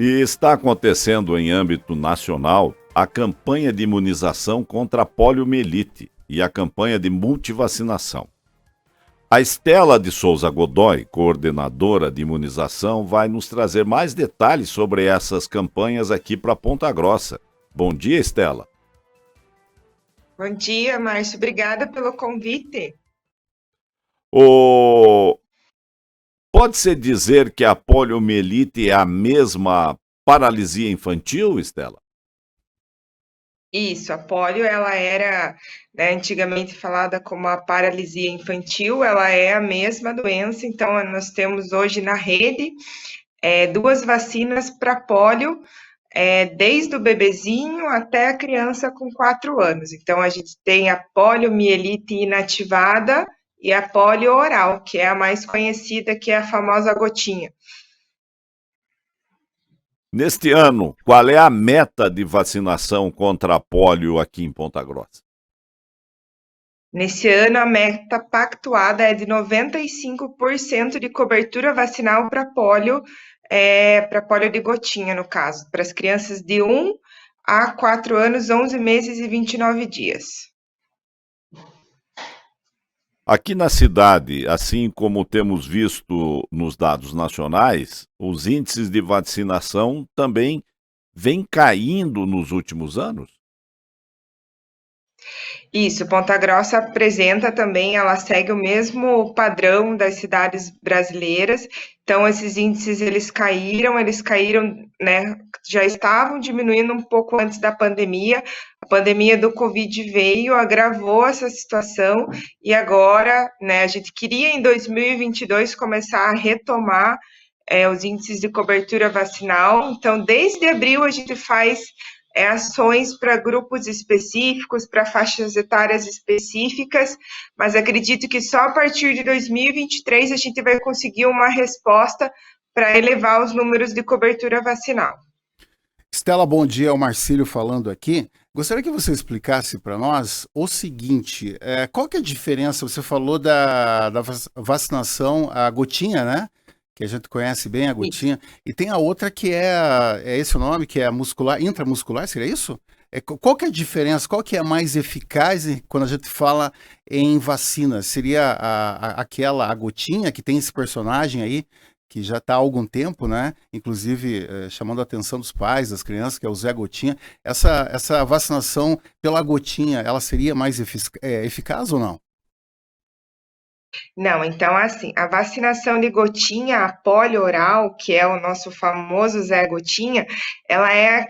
E está acontecendo em âmbito nacional a campanha de imunização contra a poliomielite e a campanha de multivacinação. A Estela de Souza Godoy, coordenadora de imunização, vai nos trazer mais detalhes sobre essas campanhas aqui para Ponta Grossa. Bom dia, Estela. Bom dia, Márcio. Obrigada pelo convite. O... Pode-se dizer que a poliomielite é a mesma paralisia infantil, Estela? Isso, a polio, ela era, né, antigamente falada como a paralisia infantil, ela é a mesma doença, então nós temos hoje na rede duas vacinas para polio, desde o bebezinho até a criança com 4 anos. Então a gente tem a poliomielite inativada e a polio oral, que é a mais conhecida, que é a famosa gotinha. Neste ano, qual é a meta de vacinação contra a polio aqui em Ponta Grossa? Nesse ano, a meta pactuada é de 95% de cobertura vacinal para polio de gotinha, no caso, para as crianças de 1 a 4 anos, 11 meses e 29 dias. Aqui na cidade, assim como temos visto nos dados nacionais, os índices de vacinação também vêm caindo nos últimos anos. Isso, Ponta Grossa apresenta também, ela segue o mesmo padrão das cidades brasileiras. Então, esses índices eles caíram, né? Já estavam diminuindo um pouco antes da pandemia. A pandemia do Covid veio, agravou essa situação e agora, né? A gente queria em 2022 começar a retomar os índices de cobertura vacinal. Então, desde abril a gente faz ações para grupos específicos, para faixas etárias específicas, mas acredito que só a partir de 2023 a gente vai conseguir uma resposta para elevar os números de cobertura vacinal. Estela, bom dia, é o Marcílio falando aqui. Gostaria que você explicasse para nós o seguinte, qual que é a diferença, você falou da vacinação, a gotinha, né? Que a gente conhece bem a Isso. gotinha, e tem a outra que é esse o nome, que é a muscular, intramuscular, seria isso? Qual que é a diferença, qual que é a mais eficaz quando a gente fala em vacina? Seria aquela, a gotinha, que tem esse personagem aí, que já está há algum tempo, né? Inclusive chamando a atenção dos pais, das crianças, que é o Zé Gotinha. Essa vacinação pela gotinha, ela seria mais eficaz ou não? Não, então assim, a vacinação de gotinha, a polio oral, que é o nosso famoso Zé Gotinha, ela é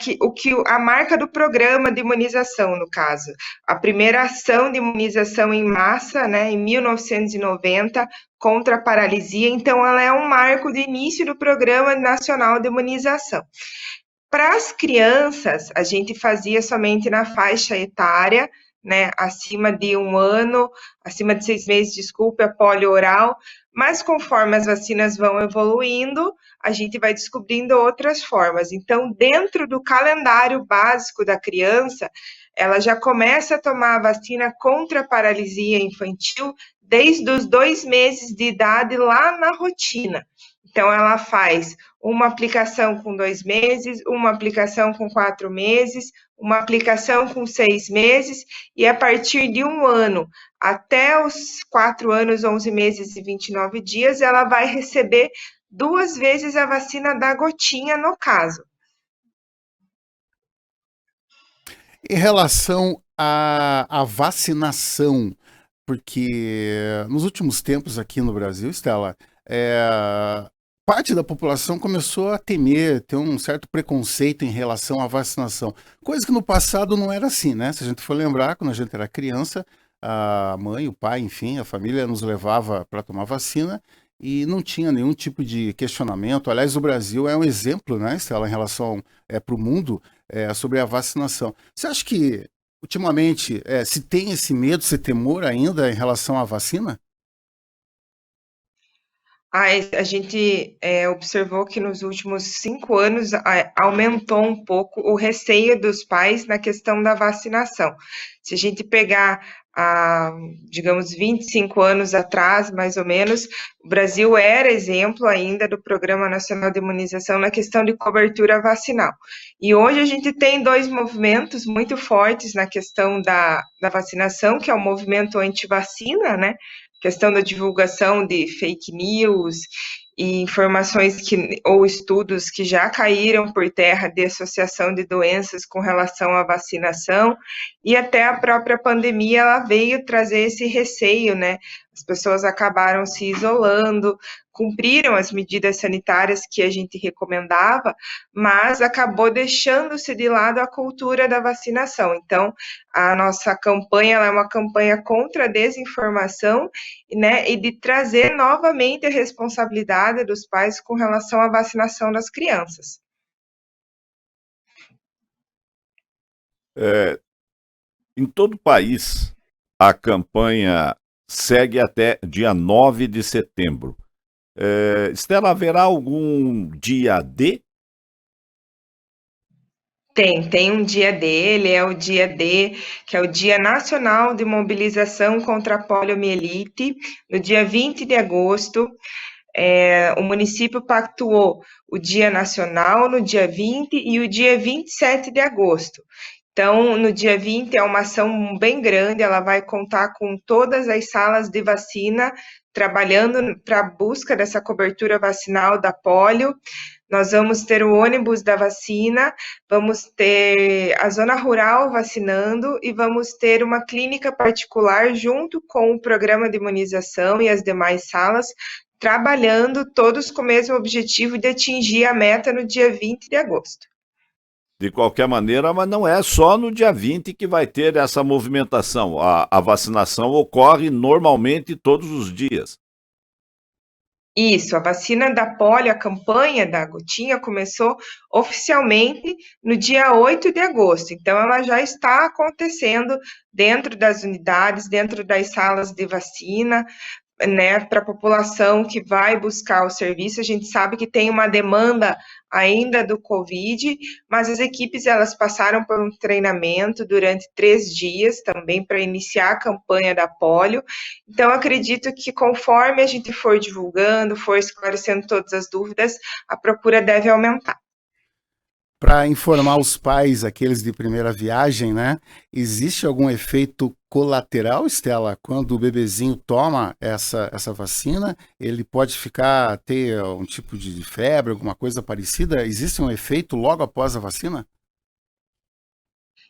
a marca do programa de imunização, no caso. A primeira ação de imunização em massa, né, em 1990, contra a paralisia, então ela é um marco de início do Programa Nacional de Imunização. Para as crianças, a gente fazia somente na faixa etária, né, acima de 1 ano, acima de 6 meses, desculpe, a polio oral, mas conforme as vacinas vão evoluindo, a gente vai descobrindo outras formas. Então, dentro do calendário básico da criança, ela já começa a tomar a vacina contra a paralisia infantil desde os 2 meses de idade lá na rotina. Então, ela faz uma aplicação com 2 meses, uma aplicação com 4 meses, uma aplicação com 6 meses, e a partir de 1 ano até os 4 anos, 11 meses e 29 dias, ela vai receber 2 vezes a vacina da gotinha, no caso. Em relação à vacinação, porque nos últimos tempos aqui no Brasil, Estela, parte da população começou a temer, ter um certo preconceito em relação à vacinação. Coisa que no passado não era assim, né? Se a gente for lembrar, quando a gente era criança, a mãe, o pai, enfim, a família nos levava para tomar vacina e não tinha nenhum tipo de questionamento. Aliás, o Brasil é um exemplo, né, Estela, em relação para o mundo sobre a vacinação. Você acha que, ultimamente, se tem esse medo, esse temor ainda em relação à vacina? A gente observou que nos últimos 5 anos aumentou um pouco o receio dos pais na questão da vacinação. Se a gente pegar, digamos, 25 anos atrás, mais ou menos, o Brasil era exemplo ainda do Programa Nacional de Imunização na questão de cobertura vacinal. E hoje a gente tem dois movimentos muito fortes na questão da vacinação, que é o movimento anti-vacina, né? Questão da divulgação de fake news e informações ou estudos que já caíram por terra de associação de doenças com relação à vacinação, e até a própria pandemia ela veio trazer esse receio, né? As pessoas acabaram se isolando, cumpriram as medidas sanitárias que a gente recomendava, mas acabou deixando-se de lado a cultura da vacinação. Então, a nossa campanha é uma campanha contra a desinformação, né, e de trazer novamente a responsabilidade dos pais com relação à vacinação das crianças. Em todo o país, a campanha segue até dia 9 de setembro. Estela, haverá algum dia D? Tem um dia dele, é o dia D, que é o Dia Nacional de Mobilização contra a Poliomielite, no dia 20 de agosto. O município pactuou o Dia Nacional no dia 20 e o dia 27 de agosto. Então, no dia 20 é uma ação bem grande, ela vai contar com todas as salas de vacina trabalhando para a busca dessa cobertura vacinal da polio. Nós vamos ter o ônibus da vacina, vamos ter a zona rural vacinando e vamos ter uma clínica particular junto com o programa de imunização e as demais salas, trabalhando todos com o mesmo objetivo de atingir a meta no dia 20 de agosto. De qualquer maneira, mas não é só no dia 20 que vai ter essa movimentação. A vacinação ocorre normalmente todos os dias. Isso, a vacina da polio, a campanha da gotinha começou oficialmente no dia 8 de agosto, então ela já está acontecendo dentro das unidades, dentro das salas de vacina, né, para a população que vai buscar o serviço. A gente sabe que tem uma demanda ainda do Covid, mas as equipes elas passaram por um treinamento durante 3 dias também para iniciar a campanha da polio. Então, acredito que conforme a gente for divulgando, for esclarecendo todas as dúvidas, a procura deve aumentar. Para informar os pais, aqueles de primeira viagem, né? Existe algum efeito colateral, Estela, quando o bebezinho toma essa vacina? Ele pode ter um tipo de febre, alguma coisa parecida? Existe um efeito logo após a vacina?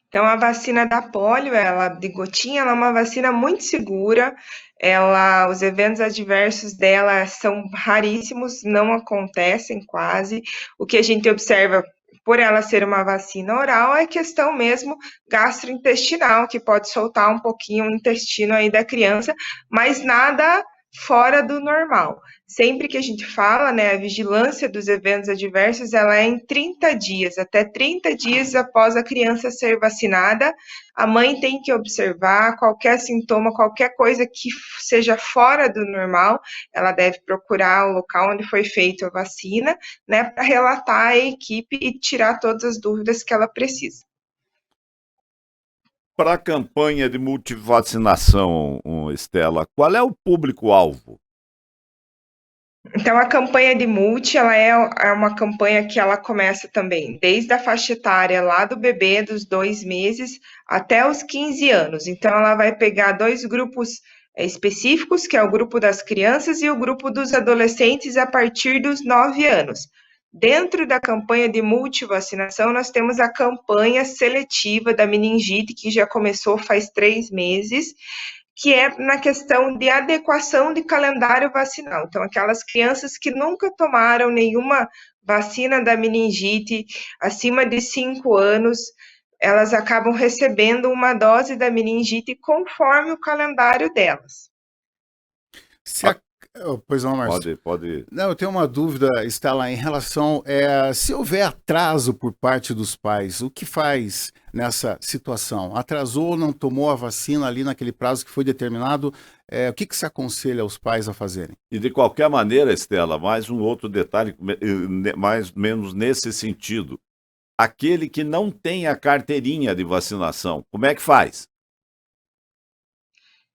Então, a vacina da polio, ela de gotinha, ela é uma vacina muito segura. Os eventos adversos dela são raríssimos, não acontecem quase. O que a gente observa por ela ser uma vacina oral é questão mesmo gastrointestinal, que pode soltar um pouquinho o intestino aí da criança, mas nada fora do normal. Sempre que a gente fala, né, a vigilância dos eventos adversos, ela é em 30 dias, até 30 dias após a criança ser vacinada, a mãe tem que observar qualquer sintoma, qualquer coisa que seja fora do normal, ela deve procurar o local onde foi feita a vacina, né, para relatar à equipe e tirar todas as dúvidas que ela precisa. Para a campanha de multivacinação, Estela, qual é o público-alvo? Então, a campanha de multi, ela é uma campanha que ela começa também desde a faixa etária lá do bebê, dos 2 meses, até os 15 anos. Então, ela vai pegar 2 grupos específicos, que é o grupo das crianças e o grupo dos adolescentes a partir dos 9 anos. Dentro da campanha de multivacinação, nós temos a campanha seletiva da meningite, que já começou faz 3 meses, que é na questão de adequação de calendário vacinal. Então, aquelas crianças que nunca tomaram nenhuma vacina da meningite, acima de 5 anos, elas acabam recebendo uma dose da meningite conforme o calendário delas. Pois não, Márcio. Pode. Não, eu tenho uma dúvida, Estela, em relação, se houver atraso por parte dos pais, o que faz nessa situação? Atrasou, não tomou a vacina ali naquele prazo que foi determinado, o que se aconselha aos pais a fazerem? E de qualquer maneira, Estela, mais um outro detalhe, mais ou menos nesse sentido. Aquele que não tem a carteirinha de vacinação, como é que faz?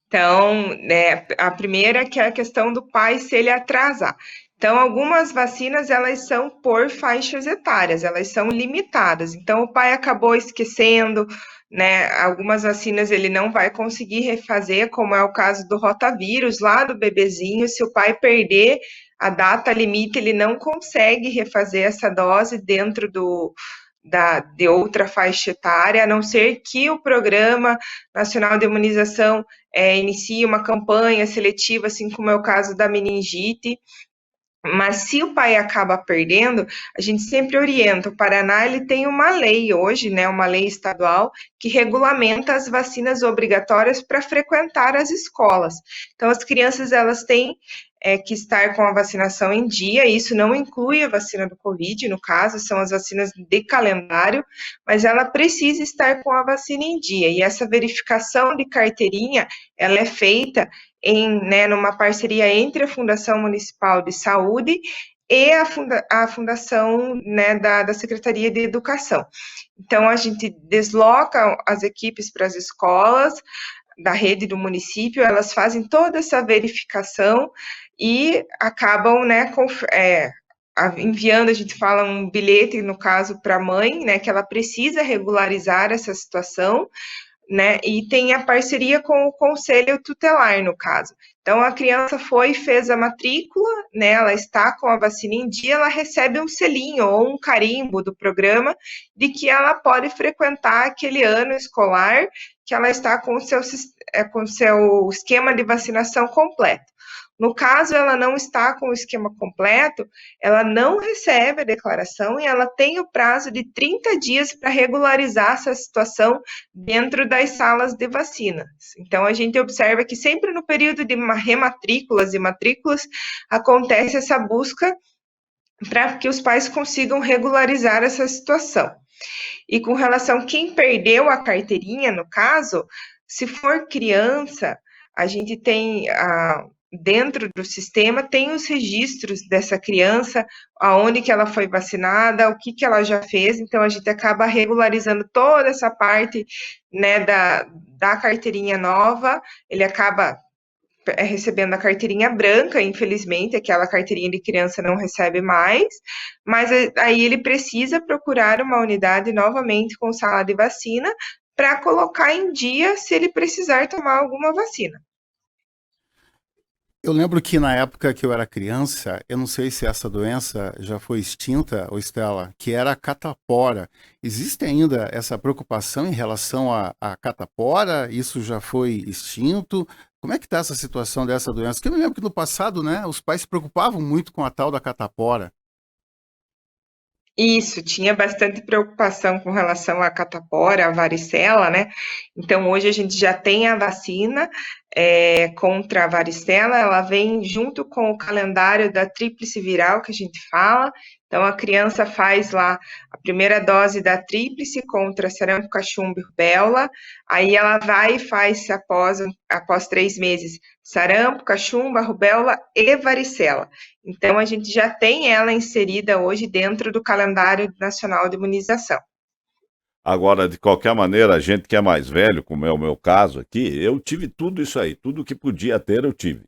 Então, né, a primeira que é a questão do pai se ele atrasar. Então, algumas vacinas, elas são por faixas etárias, elas são limitadas. Então, o pai acabou esquecendo, né, algumas vacinas ele não vai conseguir refazer, como é o caso do rotavírus, lá do bebezinho. Se o pai perder a data limite, ele não consegue refazer essa dose dentro de outra faixa etária, a não ser que o Programa Nacional de Imunização inicie uma campanha seletiva, assim como é o caso da meningite. Mas se o pai acaba perdendo, a gente sempre orienta. O Paraná ele tem uma lei hoje, né, uma lei estadual que regulamenta as vacinas obrigatórias para frequentar as escolas. Então as crianças elas têm que estar com a vacinação em dia. Isso não inclui a vacina do Covid, no caso, são as vacinas de calendário, mas ela precisa estar com a vacina em dia. E essa verificação de carteirinha, ela é feita numa parceria entre a Fundação Municipal de Saúde e a fundação, né, da Secretaria de Educação. Então, a gente desloca as equipes para as escolas da rede do município, elas fazem toda essa verificação e acabam, né, enviando, a gente fala, um bilhete, no caso, para a mãe, né, que ela precisa regularizar essa situação, né, e tem a parceria com o conselho tutelar, no caso. Então, a criança foi e fez a matrícula, né, ela está com a vacina em dia, ela recebe um selinho ou um carimbo do programa de que ela pode frequentar aquele ano escolar que ela está com o seu esquema de vacinação completo. No caso, ela não está com o esquema completo, ela não recebe a declaração e ela tem o prazo de 30 dias para regularizar essa situação dentro das salas de vacinas. Então, a gente observa que sempre no período de rematrículas e matrículas acontece essa busca para que os pais consigam regularizar essa situação. E com relação a quem perdeu a carteirinha, no caso, se for criança, a gente tem dentro do sistema tem os registros dessa criança, aonde que ela foi vacinada, o que ela já fez, então a gente acaba regularizando toda essa parte, né, da carteirinha nova, ele acaba recebendo a carteirinha branca, infelizmente, aquela carteirinha de criança não recebe mais, mas aí ele precisa procurar uma unidade novamente com sala de vacina para colocar em dia se ele precisar tomar alguma vacina. Eu lembro que na época que eu era criança, eu não sei se essa doença já foi extinta, ô Estela, que era a catapora. Existe ainda essa preocupação em relação à catapora? Isso já foi extinto? Como é que está essa situação dessa doença? Porque eu me lembro que no passado, né, os pais se preocupavam muito com a tal da catapora. Isso, tinha bastante preocupação com relação à catapora, à varicela, né? Então, hoje a gente já tem a vacina contra a varicela, ela vem junto com o calendário da tríplice viral que a gente fala. Então, a criança faz lá a primeira dose da tríplice contra sarampo, cachumba e rubéola, aí ela vai e faz após 3 meses sarampo, cachumba, rubéola e varicela. Então, a gente já tem ela inserida hoje dentro do calendário nacional de imunização. Agora, de qualquer maneira, a gente que é mais velho, como é o meu caso aqui, eu tive tudo isso aí, tudo que podia ter eu tive.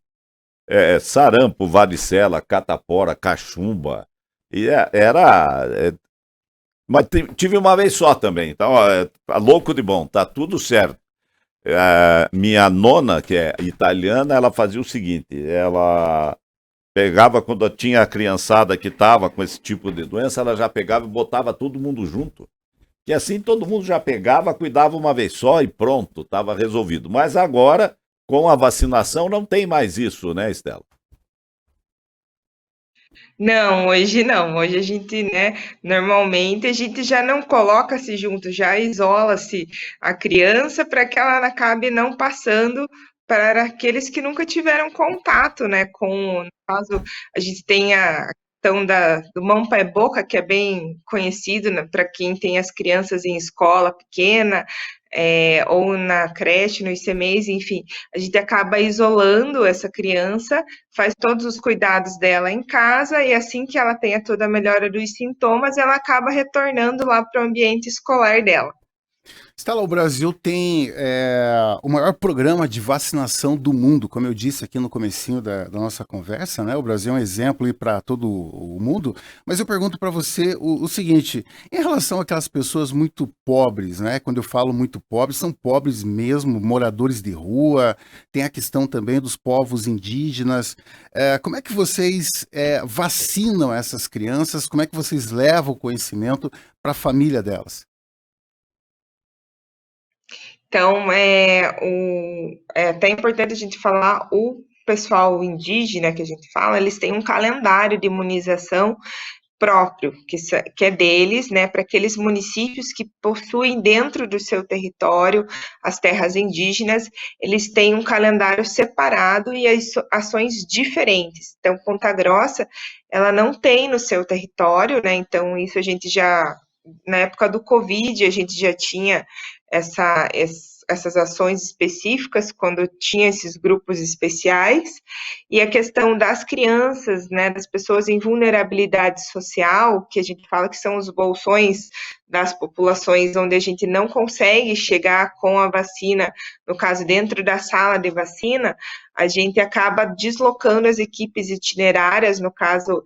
Sarampo, varicela, catapora, cachumba, e mas tive uma vez só também, então, tá louco de bom, tá tudo certo. Minha nona, que é italiana, ela fazia o seguinte, ela pegava quando tinha a criançada que estava com esse tipo de doença, ela já pegava e botava todo mundo junto. E assim todo mundo já pegava, cuidava uma vez só e pronto, estava resolvido. Mas agora, com a vacinação, não tem mais isso, né, Estela? Não, hoje não. Hoje a gente, né, normalmente a gente já não coloca-se junto, já isola-se a criança para que ela acabe não passando para aqueles que nunca tiveram contato, né, no caso, a gente tem a questão do mão, pé, boca, que é bem conhecido, né, para quem tem as crianças em escola pequena, ou na creche, no ICMEIs, enfim, a gente acaba isolando essa criança, faz todos os cuidados dela em casa, e assim que ela tenha toda a melhora dos sintomas, ela acaba retornando lá para o ambiente escolar dela. Stella, o Brasil tem o maior programa de vacinação do mundo, como eu disse aqui no comecinho da nossa conversa, né? O Brasil é um exemplo para todo o mundo, mas eu pergunto para você o seguinte, em relação àquelas pessoas muito pobres, né? Quando eu falo muito pobres, são pobres mesmo, moradores de rua, tem a questão também dos povos indígenas. Como é que vocês vacinam essas crianças? Como é que vocês levam o conhecimento para a família delas? Então, é até importante a gente falar, o pessoal indígena que a gente fala, eles têm um calendário de imunização próprio, que é deles, né, para aqueles municípios que possuem dentro do seu território as terras indígenas, eles têm um calendário separado e ações diferentes. Então, Ponta Grossa, ela não tem no seu território, né, então isso a gente já, na época do Covid, a gente já tinha essas ações específicas, quando tinha esses grupos especiais, e a questão das crianças, né, das pessoas em vulnerabilidade social, que a gente fala que são os bolsões das populações onde a gente não consegue chegar com a vacina, no caso, dentro da sala de vacina, a gente acaba deslocando as equipes itinerárias, no caso,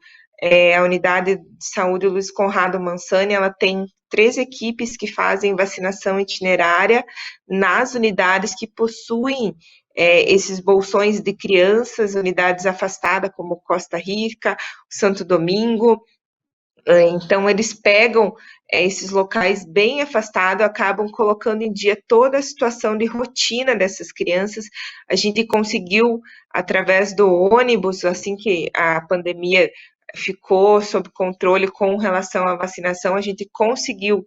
a unidade de saúde Luiz Conrado Mansani, ela tem 3 equipes que fazem vacinação itinerária nas unidades que possuem esses bolsões de crianças, unidades afastadas como Costa Rica, Santo Domingo. Então, eles pegam esses locais bem afastados, acabam colocando em dia toda a situação de rotina dessas crianças. A gente conseguiu, através do ônibus, assim que a pandemia ficou sob controle com relação à vacinação, a gente conseguiu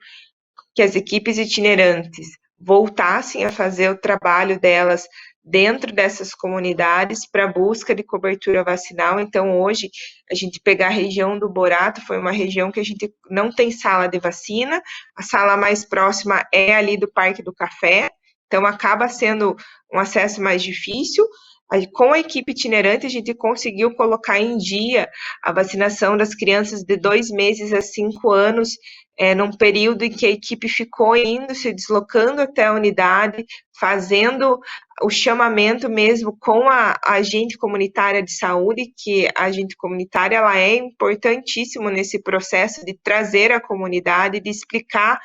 que as equipes itinerantes voltassem a fazer o trabalho delas dentro dessas comunidades para busca de cobertura vacinal. Então, hoje, a gente pegar a região do Borato, foi uma região que a gente não tem sala de vacina, a sala mais próxima é ali do Parque do Café, então acaba sendo um acesso mais difícil. Com a equipe itinerante, a gente conseguiu colocar em dia a vacinação das crianças de 2 meses a 5 anos, num período em que a equipe ficou indo, se deslocando até a unidade, fazendo o chamamento mesmo com a agente comunitária de saúde, que a agente comunitária ela é importantíssimo nesse processo de trazer a comunidade, de explicar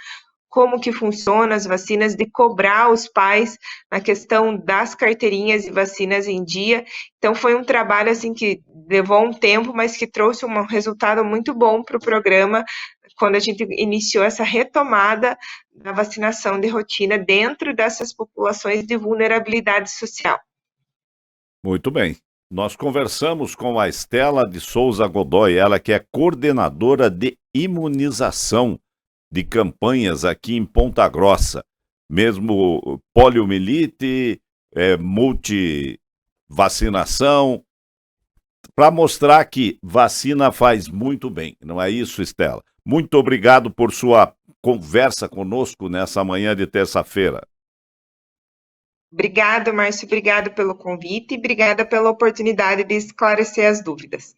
como que funciona as vacinas, de cobrar os pais na questão das carteirinhas e vacinas em dia. Então, foi um trabalho assim que levou um tempo, mas que trouxe um resultado muito bom para o programa, quando a gente iniciou essa retomada da vacinação de rotina dentro dessas populações de vulnerabilidade social. Muito bem. Nós conversamos com a Stella de Souza Godoy, ela que é coordenadora de imunização de campanhas aqui em Ponta Grossa, mesmo poliomielite, multivacinação, para mostrar que vacina faz muito bem, não é isso, Stella? Muito obrigado por sua conversa conosco nessa manhã de terça-feira. Obrigado, Márcio, obrigado pelo convite e obrigada pela oportunidade de esclarecer as dúvidas.